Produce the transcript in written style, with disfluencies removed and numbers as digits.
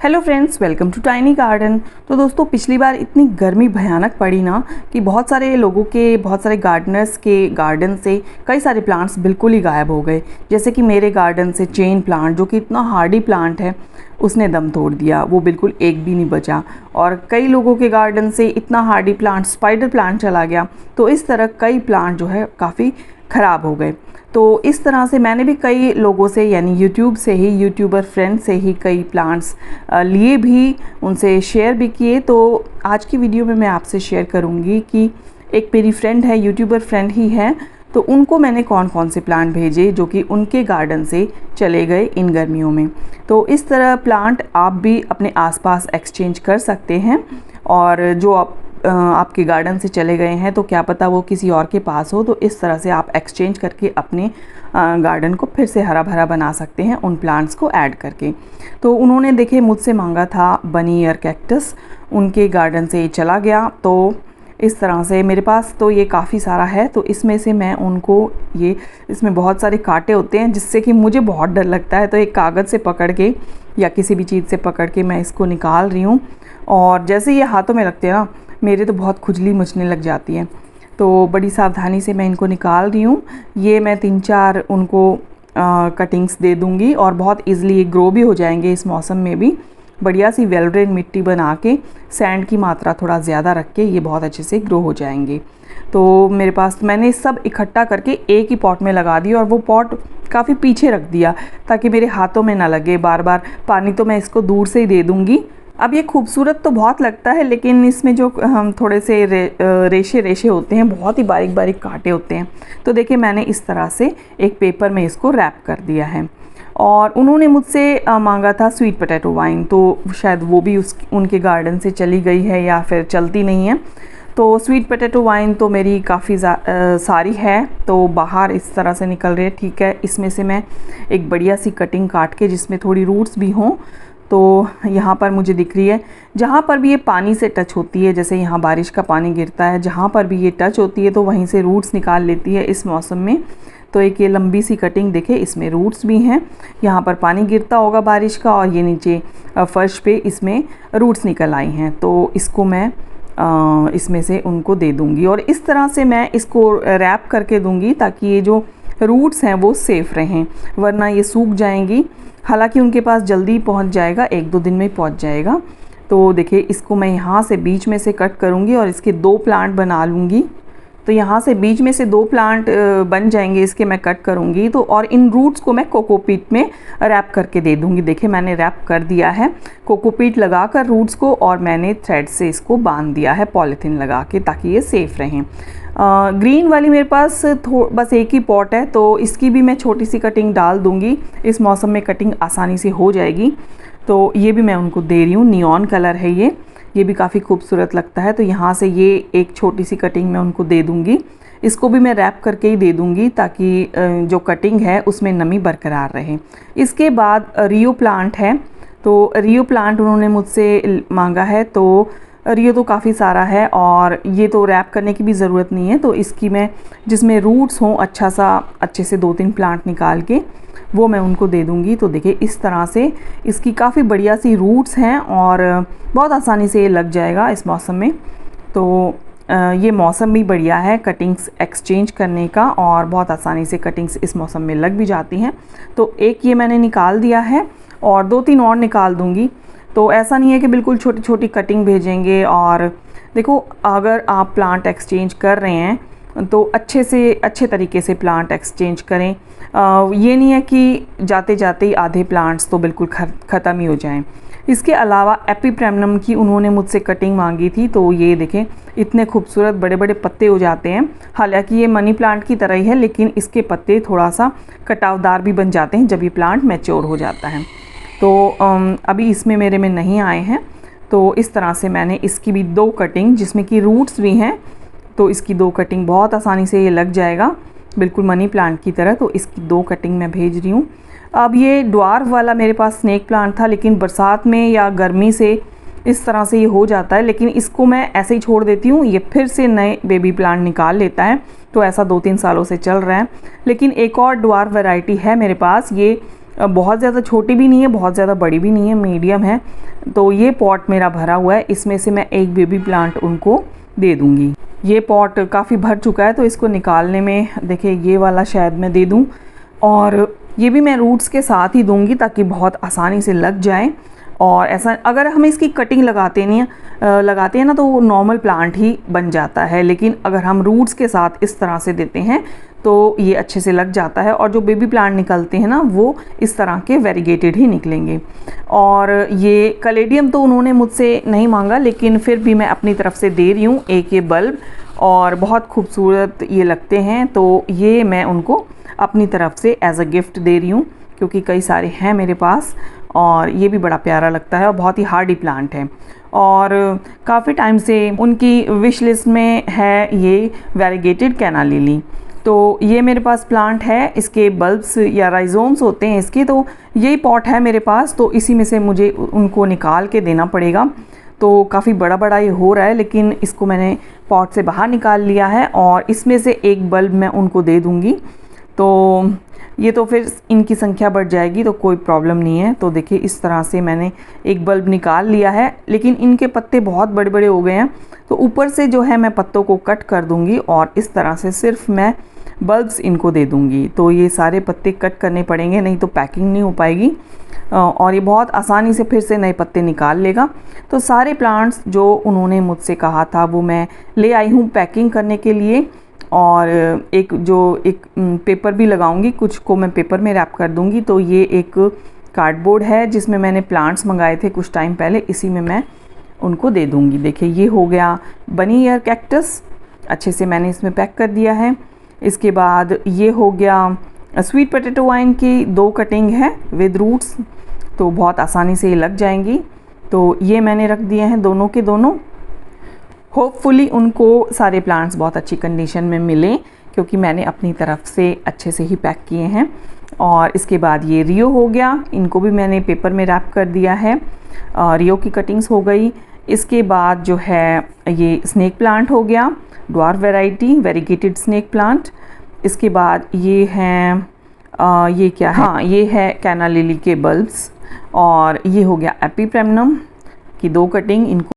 Hello friends, welcome to tiny garden. तो दोस्तों, पिछली बार इतनी गर्मी भयानक पड़ी ना कि बहुत सारे गार्डनर्स के गार्डन से कई सारे प्लांट्स बिल्कुल ही गायब हो गए। जैसे कि मेरे गार्डन से चेन प्लांट, जो कि इतना हार्डी प्लांट है, उसने दम तोड़ दिया। वो बिल्कुल एक भी नहीं बचा। और कई लोगों के गार्डन से इतना हार्डी प्लांट, स्पाइडर प्लांट चला गया। तो इस तरह कई प्लांट जो है काफ़ी ख़राब हो गए। तो इस तरह से मैंने भी कई लोगों से, यानी यूट्यूबर फ्रेंड से ही कई प्लांट्स लिए भी, उनसे शेयर भी किए। तो आज की वीडियो में मैं आपसे शेयर करूंगी कि एक मेरी फ्रेंड है, यूट्यूबर फ्रेंड ही है, तो उनको मैंने कौन कौन से प्लांट भेजे जो कि उनके गार्डन से चले गए इन गर्मियों में। तो इस तरह प्लांट आप भी अपने आसपास एक्सचेंज कर सकते हैं। और जो आपके गार्डन से चले गए हैं, तो क्या पता वो किसी और के पास हो, तो इस तरह से आप एक्सचेंज करके अपने गार्डन को फिर से हरा भरा बना सकते हैं उन प्लांट्स को ऐड करके। तो उन्होंने देखे मुझसे मांगा था बनी ईयर कैक्टस, उनके गार्डन से चला गया। तो इस तरह से मेरे पास तो ये काफ़ी सारा है। तो इसमें से मैं उनको इसमें बहुत सारे कांटे होते हैं जिससे कि मुझे बहुत डर लगता है। तो एक कागज़ से पकड़ के या किसी भी चीज़ से पकड़ के मैं इसको निकाल रही हूँ। और जैसे ये हाथों में लगते हैं ना, मेरे तो बहुत खुजली मचने लग जाती है। तो बड़ी सावधानी से मैं इनको निकाल रही हूँ। ये मैं 3-4 उनको कटिंग्स दे दूँगी और बहुत ईज़िली ये ग्रो भी हो जाएंगे इस मौसम में भी। बढ़िया सी वेल ड्रेन मिट्टी बना के, सैंड की मात्रा थोड़ा ज़्यादा रख के, ये बहुत अच्छे से ग्रो हो जाएंगे। तो मेरे पास मैंने सब इकट्ठा करके एक ही पॉट में लगा दिया और वो पॉट काफ़ी पीछे रख दिया ताकि मेरे हाथों में ना लगे बार बार। पानी तो मैं इसको दूर से ही दे दूँगी। अब ये खूबसूरत तो बहुत लगता है, लेकिन इसमें जो हम थोड़े से रेशे होते हैं, बहुत ही बारीक बारीक कांटे होते हैं। तो देखिए, मैंने इस तरह से एक पेपर में इसको रैप कर दिया है। और उन्होंने मुझसे मांगा था स्वीट पोटैटो वाइन, तो शायद वो भी उनके गार्डन से चली गई है या फिर चलती नहीं है। तो स्वीट पोटैटो वाइन तो मेरी काफ़ी सारी है, तो बाहर इस तरह से निकल रही है। ठीक है, इसमें से मैं एक बढ़िया सी कटिंग काट के, जिसमें थोड़ी रूट्स भी हों, तो यहाँ पर मुझे दिख रही है। जहाँ पर भी ये पानी से टच होती है, जैसे यहाँ बारिश का पानी गिरता है, जहाँ पर भी ये टच होती है तो वहीं से रूट्स निकाल लेती है इस मौसम में। तो एक ये लंबी सी कटिंग देखे, इसमें रूट्स भी हैं। यहाँ पर पानी गिरता होगा बारिश का, और ये नीचे फर्श पे इसमें रूट्स निकल आई हैं। तो इसको मैं इसमें से उनको दे दूँगी और इस तरह से मैं इसको रैप करके दूँगी ताकि ये जो रूट्स हैं वो सेफ़ रहें, वरना ये सूख जाएंगी। हालांकि उनके पास जल्दी पहुंच जाएगा, 1-2 दिन में पहुंच जाएगा। तो देखिए, इसको मैं यहाँ से बीच में से कट करूँगी और इसके 2 प्लांट बना लूँगी। तो यहाँ से बीच में से 2 प्लांट बन जाएंगे, इसके मैं कट करूँगी। तो और इन रूट्स को मैं कोकोपीट में रैप करके दे दूँगी। देखिए, मैंने रैप कर दिया है कोकोपीट लगा कर रूट्स को, और मैंने थ्रेड से इसको बांध दिया है पॉलीथीन लगा के, ताकि ये सेफ़ रहें। ग्रीन वाली मेरे पास बस एक ही पॉट है, तो इसकी भी मैं छोटी सी कटिंग डाल दूंगी। इस मौसम में कटिंग आसानी से हो जाएगी। तो ये भी मैं उनको दे रही हूँ। नियॉन कलर है ये भी काफ़ी खूबसूरत लगता है। तो यहाँ से ये एक छोटी सी कटिंग मैं उनको दे दूँगी। इसको भी मैं रैप करके ही दे दूँगी ताकि जो कटिंग है उसमें नमी बरकरार रहे। इसके बाद रियो प्लांट है। तो रियो प्लांट उन्होंने मुझसे मांगा है। तो रियो तो काफ़ी सारा है और ये तो रैप करने की भी ज़रूरत नहीं है। तो इसकी मैं, जिसमें रूट्स हों, अच्छे से 2-3 प्लांट निकाल के वो मैं उनको दे दूँगी। तो देखिए, इस तरह से इसकी काफ़ी बढ़िया सी रूट्स हैं और बहुत आसानी से ये लग जाएगा इस मौसम में। तो ये मौसम भी बढ़िया है कटिंग्स एक्सचेंज करने का, और बहुत आसानी से कटिंग्स इस मौसम में लग भी जाती हैं। तो एक ये मैंने निकाल दिया है और 2-3 और निकाल दूँगी। तो ऐसा नहीं है कि बिल्कुल छोटी छोटी कटिंग भेजेंगे। और देखो, अगर आप प्लांट एक्सचेंज कर रहे हैं तो अच्छे तरीके से प्लांट एक्सचेंज करें। ये नहीं है कि जाते जाते ही आधे प्लांट्स तो बिल्कुल ख़त्म ही हो जाएं। इसके अलावा एपीप्रेमनम की उन्होंने मुझसे कटिंग मांगी थी। तो ये देखें, इतने खूबसूरत बड़े बड़े पत्ते हो जाते हैं। हालांकि ये मनी प्लांट की तरह ही है, लेकिन इसके पत्ते थोड़ा सा कटावदार भी बन जाते हैं जब ये प्लांट मैच्योर हो जाता है। तो अभी इसमें मेरे में नहीं आए हैं। तो इस तरह से मैंने इसकी भी 2 कटिंग, जिसमें कि रूट्स भी हैं, तो इसकी 2 कटिंग बहुत आसानी से ये लग जाएगा, बिल्कुल मनी प्लांट की तरह। तो इसकी 2 कटिंग मैं भेज रही हूँ। अब ये ड्वार्फ वाला मेरे पास स्नेक प्लांट था, लेकिन बरसात में या गर्मी से इस तरह से ये हो जाता है, लेकिन इसको मैं ऐसे ही छोड़ देती हूँ, ये फिर से नए बेबी प्लांट निकाल लेता है। तो ऐसा 2-3 सालों से चल रहा है। लेकिन एक और ड्वार्फ वैरायटी है मेरे पास, ये बहुत ज़्यादा छोटी भी नहीं है, बहुत ज़्यादा बड़ी भी नहीं है, मीडियम है। तो ये पॉट मेरा भरा हुआ है, इसमें से मैं एक बेबी प्लांट उनको दे दूँगी। ये पॉट काफ़ी भर चुका है तो इसको निकालने में देखिए ये वाला शायद मैं दे दूँ, और ये भी मैं रूट्स के साथ ही दूँगी ताकि बहुत आसानी से लग जाए। और ऐसा अगर हम इसकी कटिंग लगाते हैं ना तो वो नॉर्मल प्लांट ही बन जाता है, लेकिन अगर हम रूट्स के साथ इस तरह से देते हैं तो ये अच्छे से लग जाता है, और जो बेबी प्लांट निकलते हैं ना वो इस तरह के वेरीगेटेड ही निकलेंगे। और ये कलेडियम तो उन्होंने मुझसे नहीं मांगा, लेकिन फिर भी मैं अपनी तरफ से दे रही हूँ एक ये बल्ब, और बहुत खूबसूरत ये लगते हैं, तो ये मैं उनको अपनी तरफ से एज अ गिफ्ट दे रही हूँ, क्योंकि कई सारे हैं मेरे पास और ये भी बड़ा प्यारा लगता है और बहुत ही हार्डी प्लांट है। और काफ़ी टाइम से उनकी विश लिस्ट में है ये वेरीगेटेड कैना लिली। तो ये मेरे पास प्लांट है, इसके बल्ब्स या राइजोम्स होते हैं इसके, तो यही पॉट है मेरे पास, तो इसी में से मुझे उनको निकाल के देना पड़ेगा। तो काफ़ी बड़ा बड़ा ये हो रहा है, लेकिन इसको मैंने पॉट से बाहर निकाल लिया है और इसमें से एक बल्ब मैं उनको दे दूँगी। तो ये तो फिर इनकी संख्या बढ़ जाएगी तो कोई प्रॉब्लम नहीं है। तो देखिए इस तरह से मैंने एक बल्ब निकाल लिया है, लेकिन इनके पत्ते बहुत बड़े बड़े हो गए हैं, तो ऊपर से जो है मैं पत्तों को कट कर दूंगी और इस तरह से सिर्फ मैं बल्ब्स इनको दे दूंगी। तो ये सारे पत्ते कट करने पड़ेंगे, नहीं तो पैकिंग नहीं हो पाएगी, और ये बहुत आसानी से फिर से नए पत्ते निकाल लेगा। तो सारे प्लांट्स जो उन्होंने मुझसे कहा था वो मैं ले आई हूँ पैकिंग करने के लिए, और एक पेपर भी लगाऊंगी, कुछ को मैं पेपर में रैप कर दूंगी। तो ये एक कार्डबोर्ड है जिसमें मैंने प्लांट्स मंगाए थे कुछ टाइम पहले, इसी में मैं उनको दे दूंगी। देखिए ये हो गया बनी ईयर कैक्टस, अच्छे से मैंने इसमें पैक कर दिया है। इसके बाद ये हो गया स्वीट पोटैटो वाइन की 2 कटिंग है विद रूट्स, तो बहुत आसानी से ये लग जाएंगी। तो ये मैंने रख दिए हैं दोनों के दोनों। होपफुली उनको सारे प्लांट्स बहुत अच्छी कंडीशन में मिले, क्योंकि मैंने अपनी तरफ से अच्छे से ही पैक किए हैं। और इसके बाद ये रियो हो गया, इनको भी मैंने पेपर में रैप कर दिया है, रियो की कटिंग्स हो गई। इसके बाद जो है ये स्नेक प्लांट हो गया, dwarf variety variegated snake plant. इसके बाद ये हैं ये क्या है, हाँ ये है कैना लिली के बल्ब्स। और ये हो गया एपीप्रेमनम की 2 कटिंग, इनको